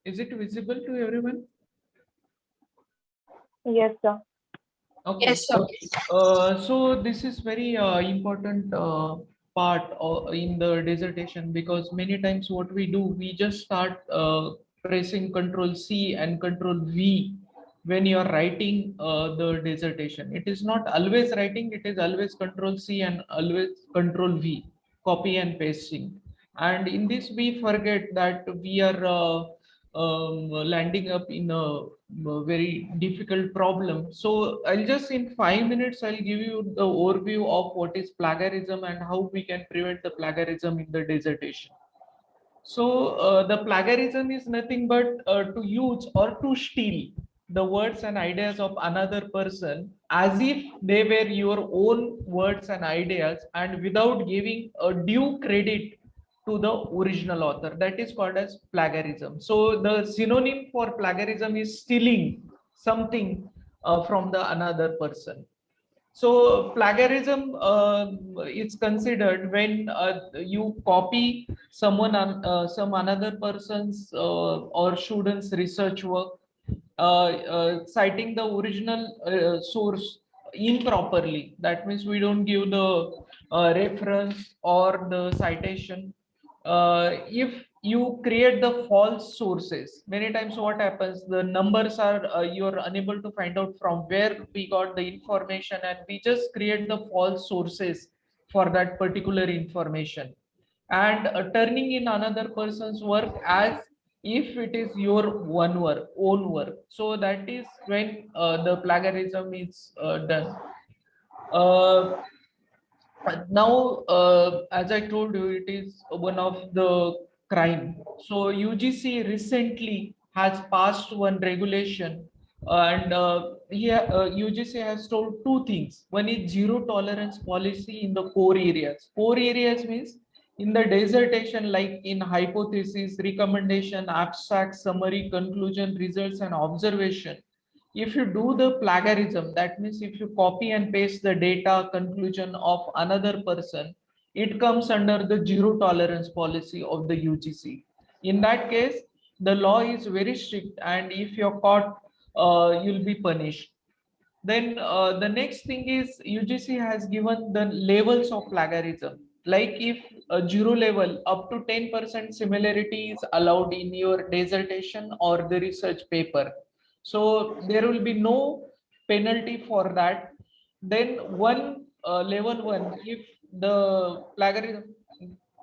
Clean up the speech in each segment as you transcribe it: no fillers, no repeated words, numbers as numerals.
Is it visible to everyone? Yes, sir. Okay. Yes, sir. So this is very important part in the dissertation, because many times what we do, we just start pressing Control C and Control V when you are writing the dissertation. It is not always writing; it is always Control C and always Control V, copy and pasting. And in this, we forget that we are landing up in a very difficult problem. So I'll just in 5 minutes, I'll give you the overview of what is plagiarism and how we can prevent the plagiarism in the dissertation. So the plagiarism is nothing but to use or to steal the words and ideas of another person as if they were your own words and ideas, and without giving a due credit to the original author. That is called as plagiarism. So the synonym for plagiarism is stealing something from the another person. So plagiarism is considered when you copy some another person's or student's research work, citing the original source improperly. That means we don't give the reference or the citation. If you create the false sources, many times what happens, the numbers are you're unable to find out from where we got the information, and we just create the false sources for that particular information, and turning in another person's work as if it is your own work. So that is when the plagiarism is done. uh, Now, as I told you, it is one of the crime. So UGC recently has passed one regulation, and here UGC has told two things. One is zero tolerance policy in the core areas. Core areas means in the dissertation, like in hypothesis, recommendation, abstract, summary, conclusion, results, and observation. If you do the plagiarism, that means if you copy and paste the data conclusion of another person, it comes under the zero tolerance policy of the UGC. In that case, the law is very strict, and if you're caught, you'll be punished. Then the next thing is UGC has given the levels of plagiarism. Like if a zero level up to 10% similarity is allowed in your dissertation or the research paper. So there will be no penalty for that. Then one level one, if the plagiarism,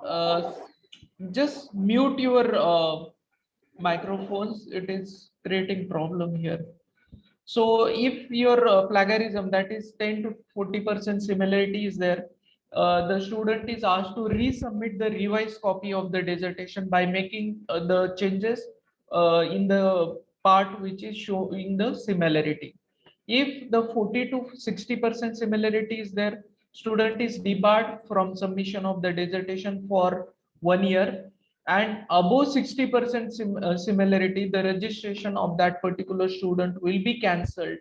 uh, just mute your microphones. It is creating problem here. So if your plagiarism, that is 10 to 40% similarity is there, the student is asked to resubmit the revised copy of the dissertation by making the changes in the part which is showing the similarity. If the 40 to 60% similarity is there, student is debarred from submission of the dissertation for 1 year, and above 60% similarity, the registration of that particular student will be cancelled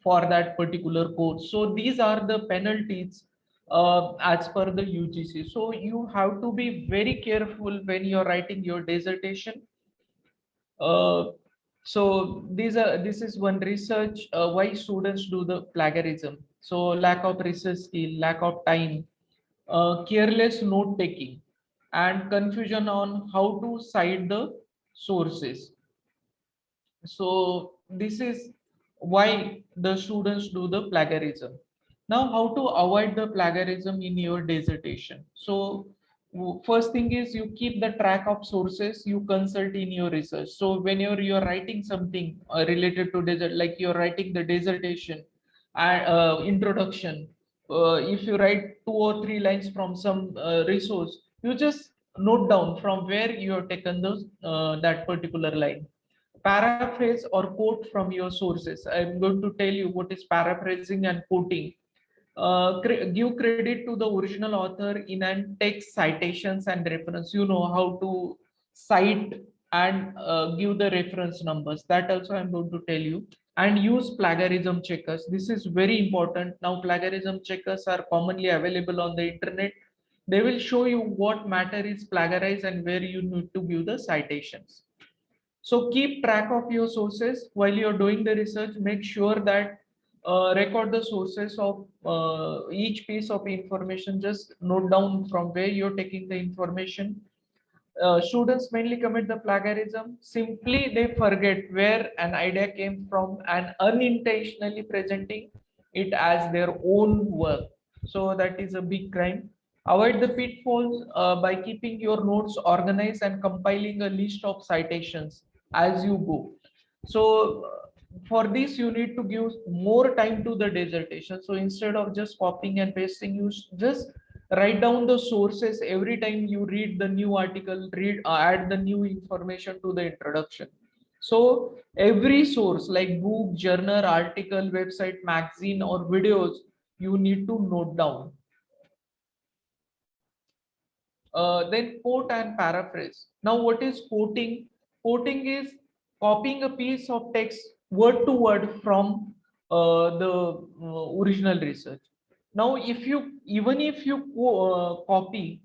for that particular course. So these are the penalties as per the UGC. So you have to be very careful when you're writing your dissertation. uh, so this is one research why students do the plagiarism. So lack of research skill, lack of time, careless note taking, and confusion on how to cite the sources. So this is why the students do the plagiarism. Now, how to avoid the plagiarism in your dissertation? So first thing is you keep the track of sources you consult in your research. So when you're writing something related to desert, like you're writing the dissertation introduction, if you write 2 or 3 lines from some resource, you just note down from where you have taken those that particular line. Paraphrase or quote from your sources. I'm going to tell you what is paraphrasing and quoting. Give credit to the original author in and text citations and reference. You know how to cite and give the reference numbers. That also I'm going to tell you. And use plagiarism checkers. This is very important. Now plagiarism checkers are commonly available on the internet. They will show you what matter is plagiarized and where you need to give the citations. So keep track of your sources while you're doing the research. Make sure that record the sources of each piece of information. Just note down from where you're taking the information. Students mainly commit the plagiarism. Simply they forget where an idea came from and unintentionally presenting it as their own work. So that is a big crime. Avoid the pitfalls by keeping your notes organized and compiling a list of citations as you go. So for this, you need to give more time to the dissertation. So instead of just copying and pasting, you just write down the sources every time you read the new article, add the new information to the introduction. So every source like book, journal, article, website, magazine, or videos, you need to note down. Then quote and paraphrase. Now, what is quoting? Quoting is copying a piece of text word to word from the original research. Now, even if you copy,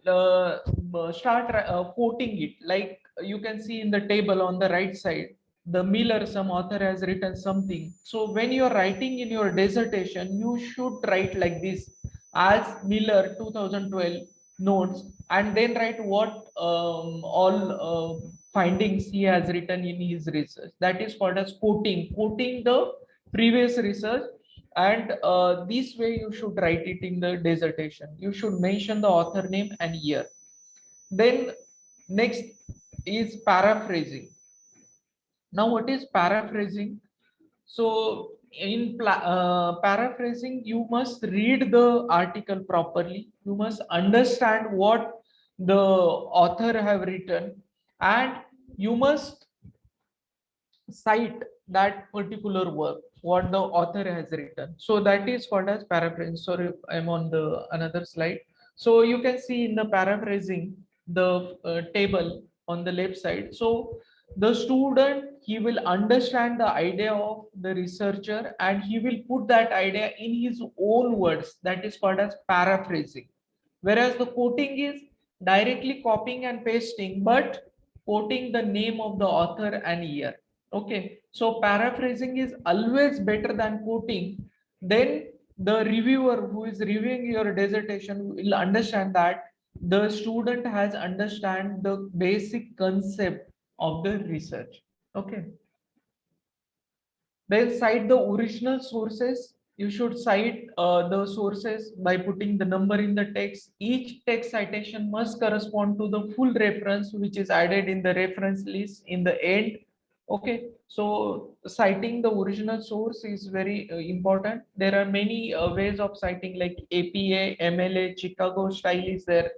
start quoting it, like you can see in the table on the right side, the Miller, some author has written something. So when you're writing in your dissertation, you should write like this: as Miller 2012 notes, and then write what all findings he has written in his research. That is called as quoting the previous research. And this way you should write it in the dissertation. You should mention the author name and year. Then next is paraphrasing. Now, what is paraphrasing? So in paraphrasing, you must read the article properly. You must understand what the author have written, and you must cite that particular work, what the author has written. So that is called as paraphrasing. Sorry, I'm on the another slide. So you can see in the paraphrasing the table on the left side. So the student, he will understand the idea of the researcher and he will put that idea in his own words. That is called as paraphrasing. Whereas the quoting is directly copying and pasting, but quoting the name of the author and year. Okay, so paraphrasing is always better than quoting. Then the reviewer who is reviewing your dissertation will understand that the student has understand the basic concept of the research. Okay. Then cite the original sources. You should cite the sources by putting the number in the text. Each text citation must correspond to the full reference, which is added in the reference list in the end. Okay, so citing the original source is very important. There are many ways of citing, like APA, MLA, Chicago style is there,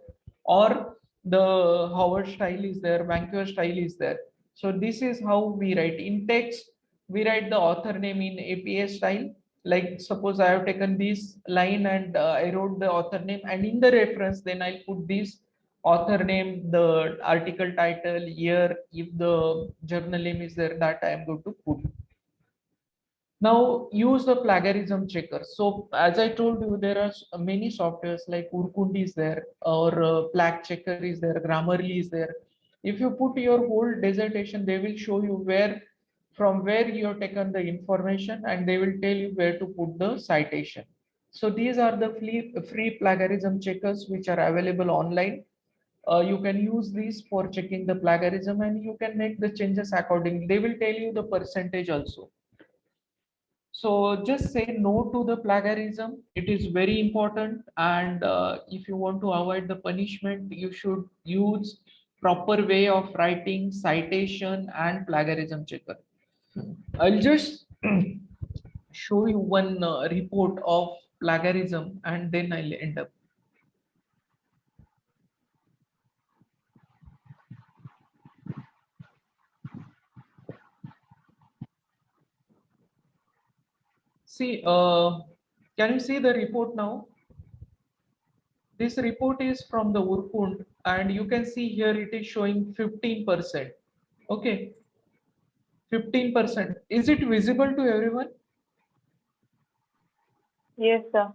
or the Howard style is there, Vancouver style is there. So this is how we write in text. We write the author name in APA style. Like suppose I have taken this line and I wrote the author name, and in the reference, then I'll put this author name, the article title, year, if the journal name is there, that I am going to put. Now use the plagiarism checker. So as I told you, there are many softwares like Urkundi is there, or Plag Checker is there, Grammarly is there. If you put your whole dissertation, they will show you from where you have taken the information, and they will tell you where to put the citation. So these are the free plagiarism checkers which are available online. You can use these for checking the plagiarism, and you can make the changes accordingly. They will tell you the percentage also. So just say no to the plagiarism. It is very important. And if you want to avoid the punishment, you should use proper way of writing, citation, and plagiarism checker. I'll just show you one report of plagiarism, and then I'll end up. See, can you see the report now? This report is from the Urkund, and you can see here it is showing 15%. Okay, 15%. Is it visible to everyone? Yes, sir.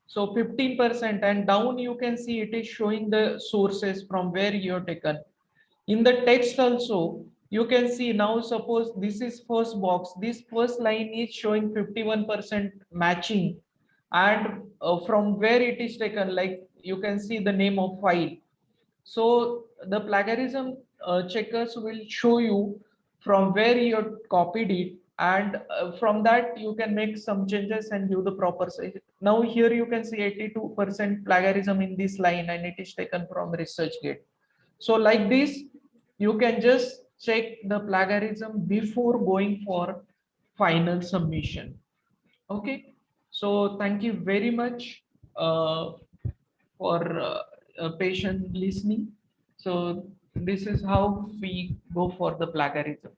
So 15%, and down you can see it is showing the sources from where you have taken. In the text also, you can see now, suppose this is first box, this first line is showing 51% matching, and from where it is taken, like you can see the name of file. So the plagiarism checkers will show you from where you copied it, and from that you can make some changes and give the proper size. Now here you can see 82% plagiarism in this line, and it is taken from ResearchGate. So like this, you can just check the plagiarism before going for final submission. Okay, so thank you very much for patient listening. So this is how we go for the plagiarism.